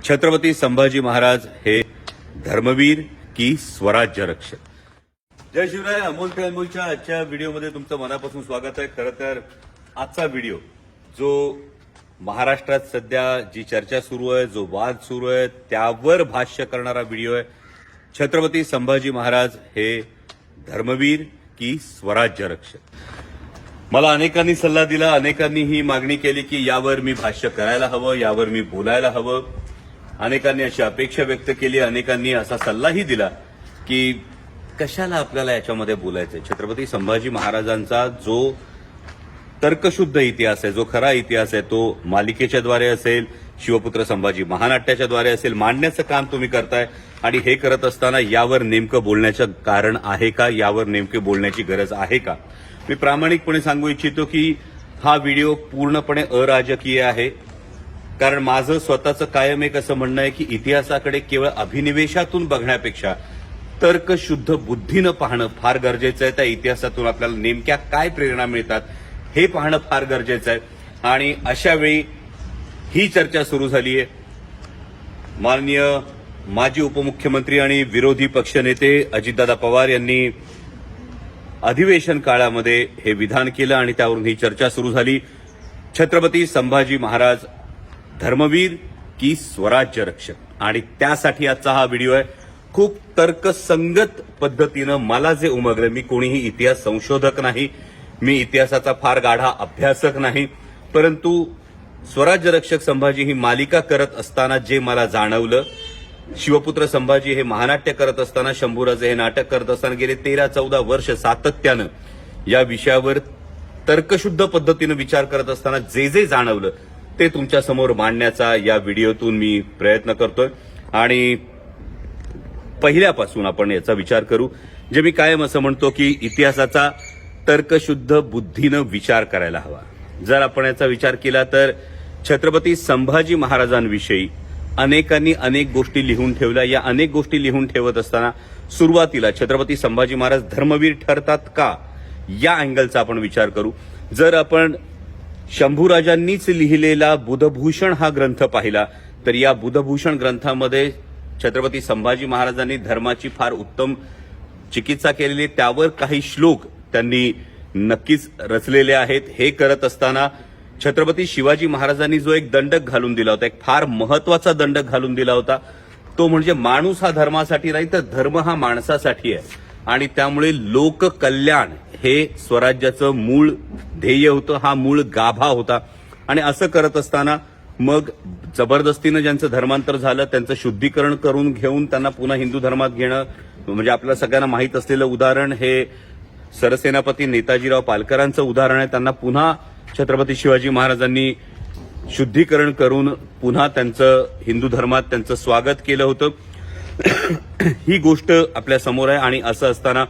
छत्रपती संभाजी महाराज हे धर्मवीर की स्वराज्य रक्षक। जय शिवराय। अमोल ते अनमोलच्या आजच्या व्हिडिओमध्ये तुमचं मनापासून स्वागत आहे। खरं तर आजचा व्हिडिओ जो महाराष्ट्रात सध्या जी चर्चा सुरू आहे, जो वाद सुरू आहे, त्यावर भाष्य करणारा व्हिडिओ आहे। छत्रपती संभाजी महाराज हे धर्मवीर की स्वराज्य रक्षक। मला अनेकांनी सल्ला दिला, अनेकांनी ही मागणी केली की यावर मी भाष्य करायला हवं, यावर मी बोलायला हवं। अनेकांनी अशी अपेक्षा व्यक्त केली, अनेकांनी असा सल्लाही दिला की कशाला आपल्याला याच्यामध्ये बोलायचंय। छत्रपती संभाजी महाराजांचा जो तर्कशुद्ध इतिहास आहे, जो खरा इतिहास आहे, तो मालिकेच्याद्वारे असेल, शिवपुत्र संभाजी महानाट्याच्याद्वारे असेल, मांडण्याचं काम तुम्ही करताय। आणि हे करत असताना यावर नेमकं बोलण्याचं कारण आहे का, यावर नेमके बोलण्याची गरज आहे का? मी प्रामाणिकपणे सांगू इच्छितो की हा व्हिडिओ पूर्णपणे अराजकीय आहे। कारण माझं स्वतःचं कायम एक असं म्हणणं आहे की इतिहासाकडे केवळ अभिनिवेशातून बघण्यापेक्षा तर्कशुद्ध बुद्धीनं पाहणं फार गरजेचं आहे। त्या इतिहासातून आपल्याला नेमक्या काय प्रेरणा मिळतात हे पाहणं फार गरजेचं आहे। आणि अशा वेळी ही चर्चा सुरू झाली आहे। माननीय माजी उपमुख्यमंत्री आणि विरोधी पक्षनेते अजितदादा पवार यांनी अधिवेशन काळामध्ये हे विधान केलं आणि त्यावरून ही चर्चा सुरू झाली। छत्रपती संभाजी महाराज धर्मवीर की स्वराज्य रक्षक। आणि त्यासाठी आजचा हा व्हिडिओ आहे। खूप तर्कसंगत पद्धतीनं मला जे उमगलं, मी कोणीही इतिहास संशोधक नाही, मी इतिहासाचा फार गाढा अभ्यासक नाही, परंतु स्वराज्य रक्षक संभाजी ही मालिका करत असताना जे मला जाणवलं, शिवपुत्र संभाजी हे महानाट्य करत असताना, शंभूराजे हे नाटक करत असताना गेले 13-14 वर्ष सातत्यानं या विषयावर तर्कशुद्ध पद्धतीनं विचार करत असताना जे जे जाणवलं ते तुमच्या समोर मांडण्याचा या व्हिडिओतून मी प्रयत्न करतोय। आणि पहिल्यापासून आपण याचा विचार करू। जे मी कायम असं म्हणतो की इतिहासाचा तर्कशुद्ध बुद्धीनं विचार करायला हवा। जर आपण याचा विचार केला तर छत्रपती संभाजी महाराजांविषयी अनेकांनी अनेक गोष्टी लिहून ठेवल्या। या अनेक गोष्टी लिहून ठेवत असताना सुरुवातीला छत्रपती संभाजी महाराज धर्मवीर ठरतात का, या अँगलचा आपण विचार करू। जर आपण शंभूराजांनीच लिहिलेला बुधभूषण हा ग्रंथ पाहिला तर या बुधभूषण ग्रंथामध्ये छत्रपती संभाजी महाराजांनी धर्माची फार उत्तम चिकित्सा केलेली, त्यावर काही श्लोक त्यांनी नक्कीच रचलेले आहेत। हे करत असताना छत्रपती शिवाजी महाराजांनी जो एक दंडक घालून दिला होता, एक फार महत्वाचा दंडक घालून दिला होता, तो म्हणजे माणूस हा धर्मासाठी नाही तर धर्म हा माणसासाठी आहे। आणि त्यामुळे लोककल्याण हे स्वराज्याचं मूळ ध्येय होतं, हा मूळ गाभा होता। आणि असं करत असताना मग जबरदस्तीनं ज्यांचं धर्मांतर झालं त्यांचं शुद्धीकरण करून घेऊन त्यांना पुन्हा हिंदू धर्मात घेणं, म्हणजे आपल्या सगळ्यांना माहीत असलेलं उदाहरण हे सरसेनापती नेताजीराव पालकरांचं उदाहरण आहे। त्यांना पुन्हा छत्रपती शिवाजी महाराजांनी शुद्धीकरण करून पुन्हा त्यांचं हिंदू धर्मात त्यांचं स्वागत केलं होतं। ही गोष्ट आपल्या समोर आहे। आणि असं असताना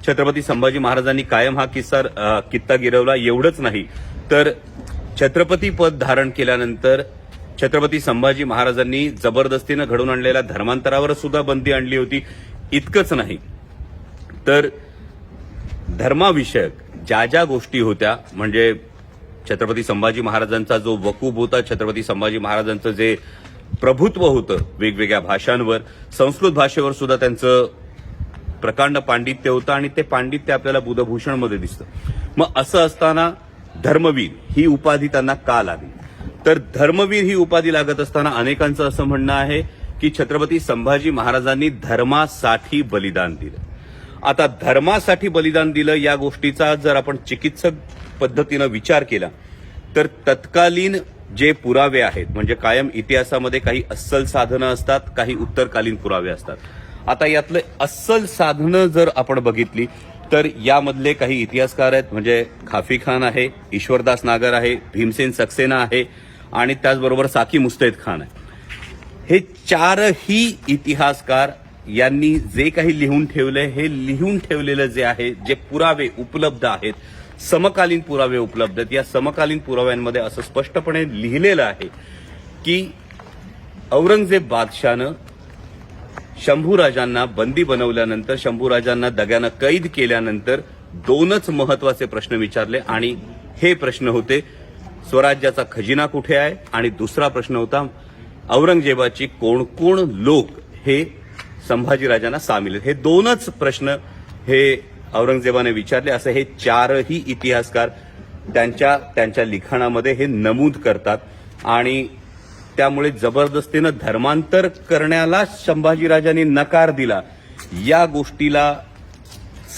छत्रपती संभाजी महाराजांनी कायम हा कित्ता गिरवला। एवढंच नाही तर छत्रपती पद धारण केल्यानंतर छत्रपती संभाजी महाराजांनी जबरदस्तीनं घडवून आणलेल्या धर्मांतरावर सुद्धा बंदी आणली होती। इतकंच नाही तर धर्माविषयक ज्या ज्या गोष्टी होत्या, म्हणजे छत्रपती संभाजी महाराजांचा जो वकूब होता, छत्रपती संभाजी महाराजांचं जे प्रभुत्व होतं वेगवेगळ्या भाषांवर, संस्कृत भाषेवर सुद्धा त्यांचं प्रकांड पांडित्य होतं आणि ते पांडित्य आपल्याला बुधभूषणमध्ये दिसतं। मग असं असताना धर्मवीर ही उपाधी त्यांना का लागली? तर धर्मवीर ही उपाधी लागत असताना अनेकांचं असं म्हणणं आहे की छत्रपती संभाजी महाराजांनी धर्मासाठी बलिदान दिलं। आता धर्मासाठी बलिदान दिलं या गोष्टीचा जर आपण चिकित्सक पद्धतीनं विचार केला तर तत्कालीन जे पुरावे आहेत, म्हणजे कायम इतिहासामध्ये काही अस्सल साधनं असतात, काही उत्तरकालीन पुरावे असतात। आता यातले अस्सल साधनं जर आपण बघितली तर यामधले काही इतिहासकार आहेत, म्हणजे खाफी खान आहे, ईश्वरदास नागर आहे, भीमसेन सक्सेना आहे आणि त्याचबरोबर साकी मुस्तैद खान आहे। हे चारही इतिहासकार यांनी जे काही लिहून ठेवलंय, हे लिहून ठेवलेलं जे आहे, जे पुरावे उपलब्ध आहेत, समकालीन पुरावे उपलब्ध आहेत, या समकालीन पुराव्यांमध्ये असं स्पष्टपणे लिहिलेलं आहे की औरंगजेब बादशाहनं शंभूराजांना बंदी बनवल्यानंतर, शंभूराजांना दग्यानं कैद केल्यानंतर दोनच महत्वाचे प्रश्न विचारले आणि हे प्रश्न होते स्वराज्याचा खजिना कुठे आहे आणि दुसरा प्रश्न होता औरंगजेबाची कोण कोण लोक हे संभाजीराजांना सामील आहेत, हे दोनच प्रश्न हे औरंगजेबाने विचारले असं हे चारही इतिहासकार त्यांच्या लिखाणामध्ये हे नमूद करतात. आणि त्यामुळे जबरदस्तीनं धर्मांतर करण्याला संभाजीराजांनी नकार दिला या गोष्टीला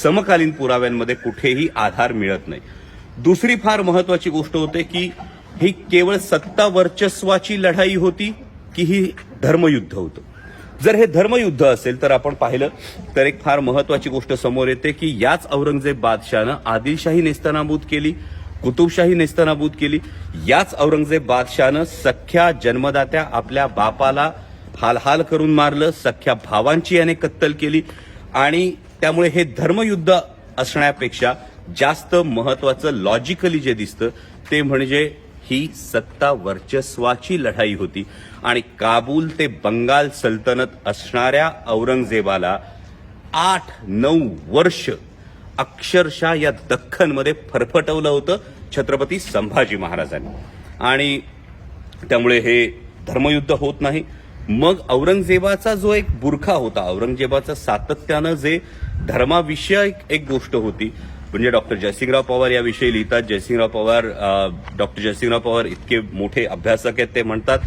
समकालीन पुराव्यांमध्ये कुठेही आधार मिळत नाही. दुसरी फार महत्वाची गोष्ट होते की ही केवळ सत्ता वर्चस्वाची लढाई होती की ही धर्मयुद्ध होतं. जर हे धर्मयुद्ध असेल तर आपण पाहिलं तर एक फार महत्वाची गोष्ट समोर येते की याच औरंगजेब बादशाहनं आदिलशाही नेस्तनाबूत केली, कुतुबशाही नेस्तनाबूत केली. याच औरंगजेब बादशाहनं सख्या जन्मदात्या आपल्या बापाला हाल करून मारलं, सख्या भावांची याने कत्तल केली. आणि त्यामुळे हे धर्मयुद्ध असण्यापेक्षा जास्त महत्वाचं लॉजिकली जे दिसतं ते म्हणजे ही सत्ता वर्चस्वाची लढाई होती. आणि काबूल ते बंगाल सल्तनत असणाऱ्या औरंगजेबाला 8-9 वर्ष अक्षरशः या दख्खनमध्ये फरफटवलं होतं छत्रपती संभाजी महाराजांनी. आणि त्यामुळे हे धर्मयुद्ध होत नाही. मग औरंगजेबाचा जो एक बुरखा होता, औरंगजेबाचं सातत्यानं जे धर्माविषयक एक गोष्ट होती, म्हणजे डॉक्टर जयसिंगराव पवार याविषयी लिहितात. डॉक्टर जयसिंगराव पवार इतके मोठे अभ्यासक आहेत, ते म्हणतात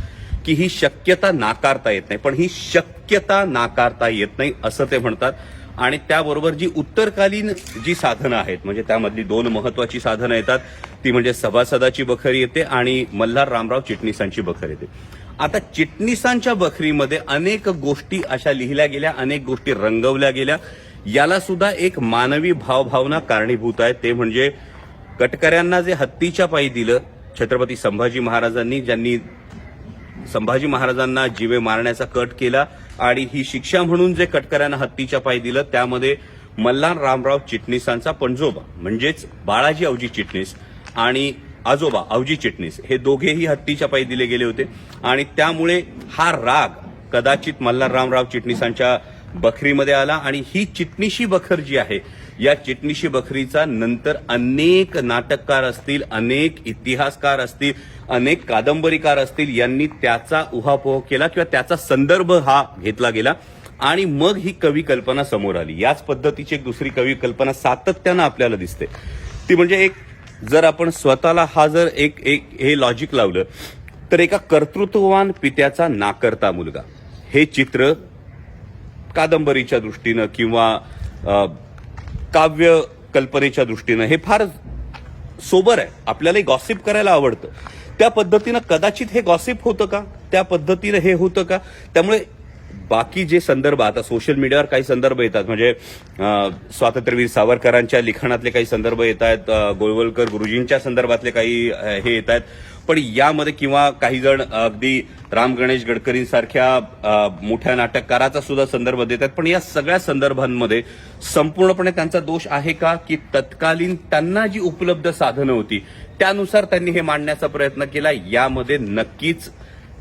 की ही शक्यता नाकारता येत नाही, पण ही शक्यता नाकारता येत नाही असं ते म्हणतात. आणि त्याबरोबर जी उत्तरकालीन जी साधनं आहेत, म्हणजे त्यामधली 2 महत्वाची साधनं येतात, ती म्हणजे सभासदाची बखरी येते आणि मल्हार रामराव चिटणीसांची बखर येते. आता चिटणीसांच्या बखरीमध्ये अनेक गोष्टी अशा लिहिल्या गेल्या, अनेक गोष्टी रंगवल्या गेल्या. याला सुद्धा एक मानवी भावभावना कारणीभूत आहे. ते म्हणजे कटकऱ्यांना जे हत्तीच्या पायी दिलं छत्रपती संभाजी महाराजांनी, ज्यांनी संभाजी महाराजांना जीवे मारण्याचा कट केला आणि ही शिक्षा म्हणून जे कटकऱ्यांना हत्तीच्या पायी दिलं त्यामध्ये मल्हार रामराव चिटणीसांचा पणजोबा म्हणजेच बाळाजी अवजी चिटणीस आणि आजोबा अवजी चिटणीस हे दोघेही हत्तीच्या पायी दिले गेले होते. आणि त्यामुळे हा राग कदाचित मल्हार रामराव चिटणीसांच्या बखरीमध्ये आला. आणि ही चिटणीशी बखर जी आहे, या चिटणीशी बखरीचा नंतर अनेक नाटककार असतील, अनेक इतिहासकार असतील, अनेक कादंबरीकार असतील, यांनी त्याचा उहापोह केला किंवा त्याचा संदर्भ हा घेतला गेला. आणि मग ही कवी कल्पना समोर आली. याच पद्धतीची एक दुसरी कवी कल्पना सातत्यानं आपल्याला दिसते. ती म्हणजे एक, जर आपण स्वतःला एक हे लॉजिक लावलं तर एका कर्तृत्ववान पित्याचा नाकर्ता मुलगा हे चित्र कादंबरीच्या दृष्टीनं किंवा काव्य कल्पनेच्या दृष्टीनं हे फार सोबर आहे. आपल्याला गॉसिप करायला आवडतं. त्या पद्धतीनं कदाचित हे गॉसिप होतं का, त्या पद्धतीनं हे होतं का. त्यामुळे बाकी जे संदर्भ आता सोशल मीडियावर काही संदर्भ येतात, म्हणजे स्वातंत्र्यवीर सावरकरांच्या लिखाणातले काही संदर्भ येत आहेत, गोळवलकर गुरुजींच्या संदर्भातले काही हे येत आहेत, पण यामध्ये किंवा काही जण अगदी राम गणेश गडकरींसारख्या मोठ्या नाटककाराचा सुद्धा संदर्भ देत आहेत. पण या सगळ्या संदर्भांमध्ये संपूर्णपणे त्यांचा दोष आहे का, की तत्कालीन त्यांना जी उपलब्ध साधनं होती त्यानुसार त्यांनी हे मांडण्याचा प्रयत्न केला. यामध्ये नक्कीच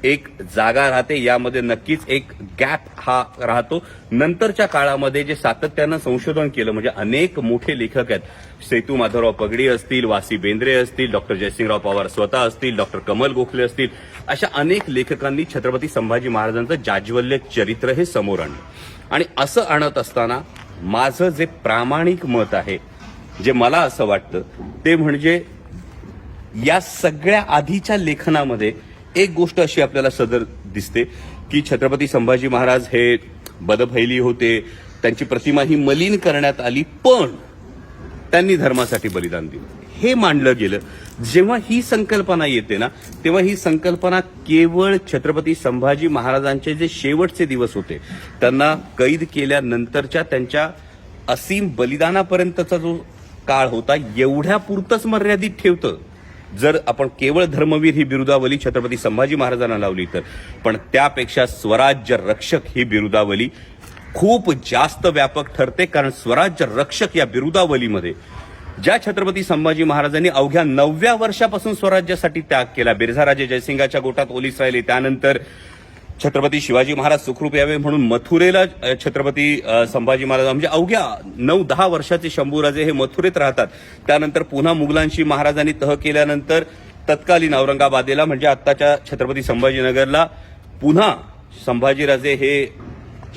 एक जागा राहते, यामध्ये नक्कीच एक गॅप हा राहतो. नंतरच्या काळामध्ये जे सातत्यानं संशोधन केलं, म्हणजे अनेक मोठे लेखक आहेत, सेतू माधवराव पगडी असतील, वासी बेंद्रे असतील, डॉक्टर जयसिंगराव पवार स्वतः असतील, डॉक्टर कमल गोखले असतील, अशा अनेक लेखकांनी छत्रपती संभाजी महाराजांचं जाज्वल्य चरित्र हे समोर आणलं. आणि असं आणत असताना माझं जे प्रामाणिक मत आहे, जे मला असं वाटतं ते म्हणजे या सगळ्या आधीच्या लेखनामध्ये एक गोष्ट अशी आपल्याला सदर दिसते की छत्रपती संभाजी महाराज हे बदफैली होते, त्यांची प्रतिमा ही मलिन करण्यात आली, पण त्यांनी धर्मासाठी बलिदान दिलं हे मांडलं गेलं. जेव्हा ही संकल्पना येते ना, तेव्हा ही संकल्पना केवळ छत्रपती संभाजी महाराजांचे जे शेवटचे दिवस होते, त्यांना कैद केल्यानंतरच्या त्यांच्या असीम बलिदानापर्यंतचा जो काळ होता, एवढ्यापुरतंच मर्यादित ठेवतं. जर आपण केवळ धर्मवीर ही बिरुदावली छत्रपती संभाजी महाराजांना लावली तर, पण त्यापेक्षा स्वराज्य रक्षक ही बिरुदावली खूप जास्त व्यापक ठरते. कारण स्वराज्य रक्षक या बिरुदावलीमध्ये ज्या छत्रपती संभाजी महाराजांनी अवघ्या 9व्या वर्षापासून स्वराज्यासाठी त्याग केला, बिरझाराजे जयसिंगाच्या गोटात ओलीस राहिले, त्यानंतर छत्रपती शिवाजी महाराज सुखरूप यावे म्हणून मथुरेला छत्रपती संभाजी महाराज, म्हणजे अवघ्या 9-10 वर्षाचे शंभूराजे हे मथुरेत राहतात. त्यानंतर पुन्हा मुघलांशी महाराजांनी तह केल्यानंतर तत्कालीन औरंगाबादेला, म्हणजे आत्ताच्या छत्रपती संभाजीनगरला पुन्हा संभाजीराजे हे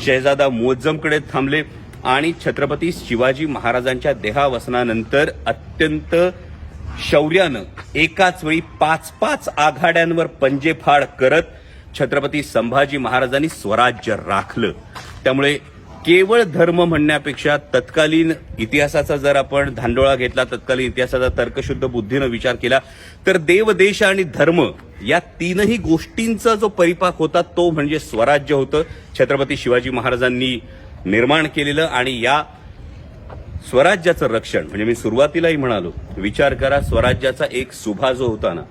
शहजादा मुअज्जमकडे थांबले आणि छत्रपती शिवाजी महाराजांच्या देहावसनानंतर अत्यंत शौर्यानं एकाच वेळी 5-5 आघाड्यांवर पंजेफाड करत छत्रपती संभाजी महाराजांनी स्वराज्य राखलं. त्यामुळे केवळ धर्म म्हणण्यापेक्षा तत्कालीन इतिहासाचा जर आपण धांडोळा घेतला, तत्कालीन इतिहासाचा तर्कशुद्ध बुद्धीनं विचार केला तर देव, देश आणि धर्म या तीनही गोष्टींचा जो परिपाक होता तो म्हणजे स्वराज्य होतं. छत्रपती शिवाजी महाराजांनी निर्माण केलेलं आणि या स्वराज्याचं रक्षण म्हणजे मी सुरुवातीलाही म्हणालो, विचार करा स्वराज्याचा एक सुभा जो होता ना,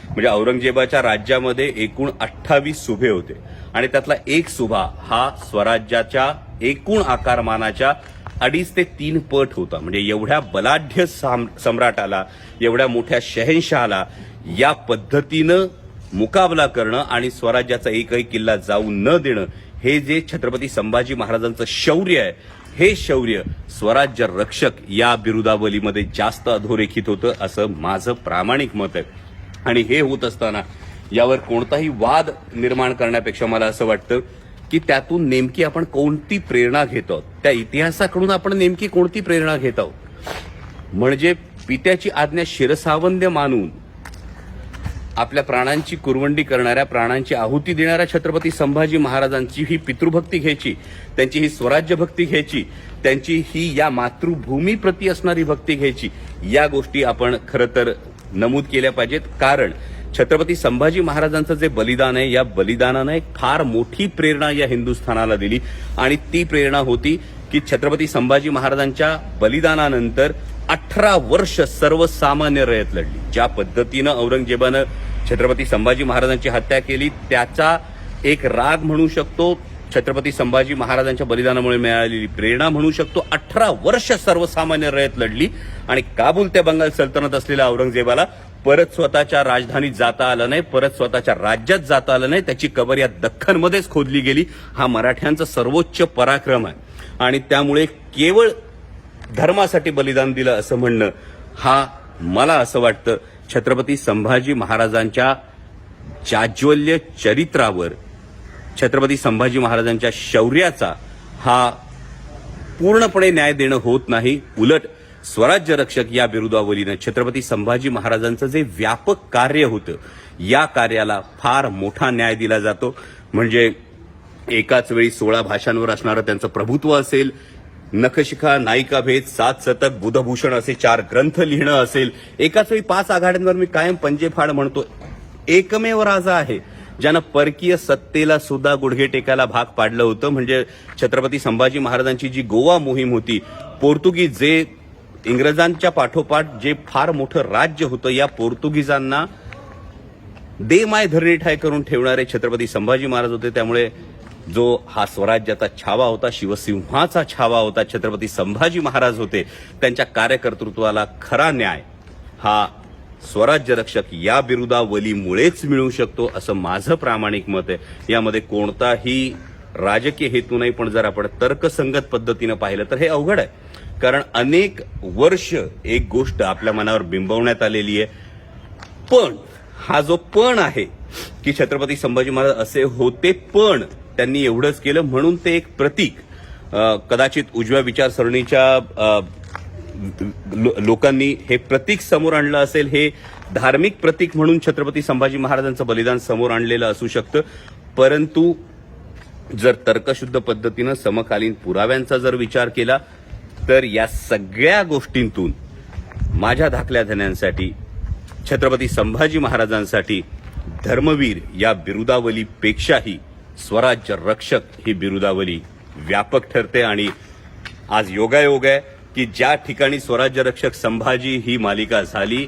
म्हणजे औरंगजेबाच्या राज्यामध्ये एकूण 28 सुभे होते आणि त्यातला एक सुभा हा स्वराज्याच्या एकूण आकारमानाच्या 2.5 ते 3 पट होता. म्हणजे एवढ्या बलाढ्य सम्राटाला, एवढ्या मोठ्या शहेनशहाला या पद्धतीनं मुकाबला करणं आणि स्वराज्याचा एकही किल्ला जाऊ न देणं, हे जे छत्रपती संभाजी महाराजांचं शौर्य आहे, हे शौर्य स्वराज्य रक्षक या बिरुदावलीमध्ये जास्त अधोरेखित होतं असं माझं प्रामाणिक मत आहे. आणि हे होत असताना यावर कोणताही वाद निर्माण करण्यापेक्षा मला असं वाटतं की त्यातून नेमकी आपण कोणती प्रेरणा घेत आहोत, त्या इतिहासाकडून आपण नेमकी कोणती प्रेरणा घेत आहोत. म्हणजे पित्याची आज्ञा शिरसावंद्य मानून आपल्या प्राणांची कुरवंडी करणाऱ्या, प्राणांची आहुती देणाऱ्या छत्रपती संभाजी महाराजांची ही पितृभक्ती घ्यायची, त्यांची ही स्वराज्यभक्ती घ्यायची, त्यांची ही या मातृभूमीप्रती असणारी भक्ती घ्यायची. या गोष्टी आपण खरं तर नमूद केल्या पाहिजेत. कारण छत्रपती संभाजी महाराजांचं जे बलिदान आहे, या बलिदानानं एक फार मोठी प्रेरणा या हिंदुस्थानाला दिली आणि ती प्रेरणा होती की छत्रपती संभाजी महाराजांच्या बलिदानानंतर 18 वर्ष सर्वसामान्य रयत लढली. ज्या पद्धतीनं औरंगजेबानं छत्रपती संभाजी महाराजांची हत्या केली त्याचा एक राग म्हणू शकतो, छत्रपती संभाजी महाराजांच्या बलिदानामुळे मिळालेली प्रेरणा म्हणू शकतो. 18 वर्ष सर्वसामान्य रयत लढली आणि काबूल ते बंगाल सल्तनत असलेल्या औरंगजेबाला परत स्वतःच्या राजधानीत जाता आलं नाही, परत स्वतःच्या राज्यात जाता आलं नाही. त्याची कबर या दख्खनमध्येच खोदली गेली. हा मराठ्यांचा सर्वोच्च पराक्रम आहे आणि त्यामुळे केवळ धर्मासाठी बलिदान दिलं असं म्हणणं, हा मला असं वाटतं छत्रपती संभाजी महाराजांच्या जाज्वल्य चरित्रावर, छत्रपती संभाजी महाराजांच्या शौर्याचा हा पूर्णपणे न्याय देणं होत नाही. उलट स्वराज्य रक्षक या बिरुदावलीनं छत्रपती संभाजी महाराजांचं जे व्यापक कार्य होतं, या कार्याला फार मोठा न्याय दिला जातो. म्हणजे एकाच वेळी 16 भाषांवर असणारं त्यांचं प्रभुत्व असेल, नखशिखा, नायिकाभेद, 7 शतक, बुधभूषण असे 4 ग्रंथ लिहिणं असेल, एकाच वेळी 5 आघाड्यांवर मी कायम पंजेफाड म्हणतो, एकमेव राजा आहे ज्यानं परकीय सत्तेला सुद्धा गुडघे टेकायला भाग पाडलं होतं. म्हणजे छत्रपती संभाजी महाराजांची जी गोवा मोहीम होती, पोर्तुगीज जे इंग्रजांच्या पाठोपाठ जे फार मोठं राज्य होतं, या पोर्तुगीजांना दे माय धरणी ठाय करून ठेवणारे छत्रपती संभाजी महाराज होते. त्यामुळे जो हा स्वराज्याचा छावा होता, शिवसिंहाचा छावा होता, छत्रपती संभाजी महाराज होते, त्यांच्या कार्यकर्तृत्वाला खरा न्याय हा स्वराज्य रक्षक या बिरुदावलीमुळेच मिळू शकतो असं माझं प्रामाणिक मत आहे. यामध्ये कोणताही राजकीय हेतू नाही. पण जर आपण तर्कसंगत पद्धतीनं पाहिलं तर हे अवघड आहे. कारण अनेक वर्ष एक गोष्ट आपल्या मनावर बिंबवण्यात आलेली आहे. पण हा जो पण आहे की छत्रपती संभाजी महाराज असे होते पण त्यांनी एवढंच केलं म्हणून ते एक प्रतीक, कदाचित उजव्या विचारसरणीच्या लोकांनी हे प्रतीक समोर आणलं असेल. हे धार्मिक प्रतीक म्हणून छत्रपती संभाजी महाराजांचं बलिदान समोर आणलेलं असू शकतं. परंतु जर तर्कशुद्ध पद्धतीनं समकालीन पुराव्यांचा जर विचार केला तर या सगळ्या गोष्टींतून माझ्या धाकल्या धन्यांसाठी, छत्रपती संभाजी महाराजांसाठी धर्मवीर या बिरुदावलीपेक्षाही स्वराज्य रक्षक ही बिरुदावली व्यापक ठरते. आणि आज योगायोग आहे की ज्या ठिकाणी स्वराज्य रक्षक संभाजी ही मालिका झाली,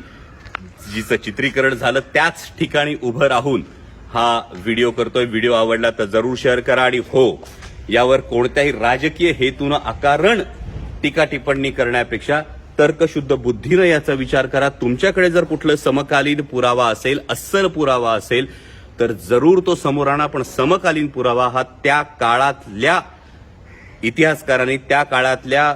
जिचं चित्रीकरण झालं, त्याच ठिकाणी उभं राहून हा व्हिडिओ करतोय. व्हिडिओ आवडला तर जरूर शेअर करा आणि हो, यावर कोणत्याही राजकीय हेतूनं अकारण टीका टिप्पणी करण्यापेक्षा तर्कशुद्ध बुद्धीनं याचा विचार करा. तुमच्याकडे जर कुठलं समकालीन पुरावा असेल, अस्सल पुरावा असेल तर जरूर तो समोर आणा. पण समकालीन पुरावा हा त्या काळातल्या इतिहासकारांनी, त्या काळातल्या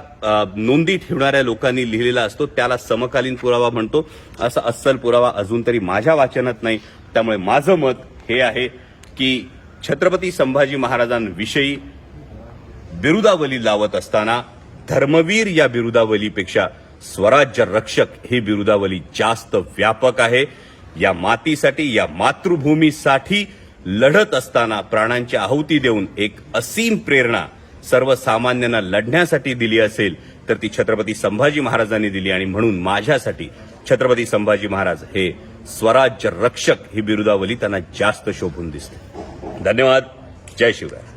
नोंदी ठेवणाऱ्या लोकांनी लिहिलेला असतो, त्याला समकालीन पुरावा म्हणतो. असा अस्सल पुरावा अजून तरी माझ्या वाचनात नाही. त्यामुळे माझं मत हे आहे की छत्रपती संभाजी महाराजांविषयी बिरुदावली लावत असताना धर्मवीर या बिरुदावलीपेक्षा स्वराज्य रक्षक ही बिरुदावली जास्त व्यापक आहे. या मातीसाठी, या मातृभूमीसाठी लढत असताना प्राणांची आहुती देऊन एक असीम प्रेरणा सर्वसामान्यांना लढण्यासाठी दिली असेल तर ती छत्रपती संभाजी महाराजांनी दिली. आणि म्हणून माझ्यासाठी छत्रपती संभाजी महाराज हे स्वराज्य रक्षक ही बिरुदावली त्यांना जास्त शोभून दिसते. धन्यवाद. जय शिवराय.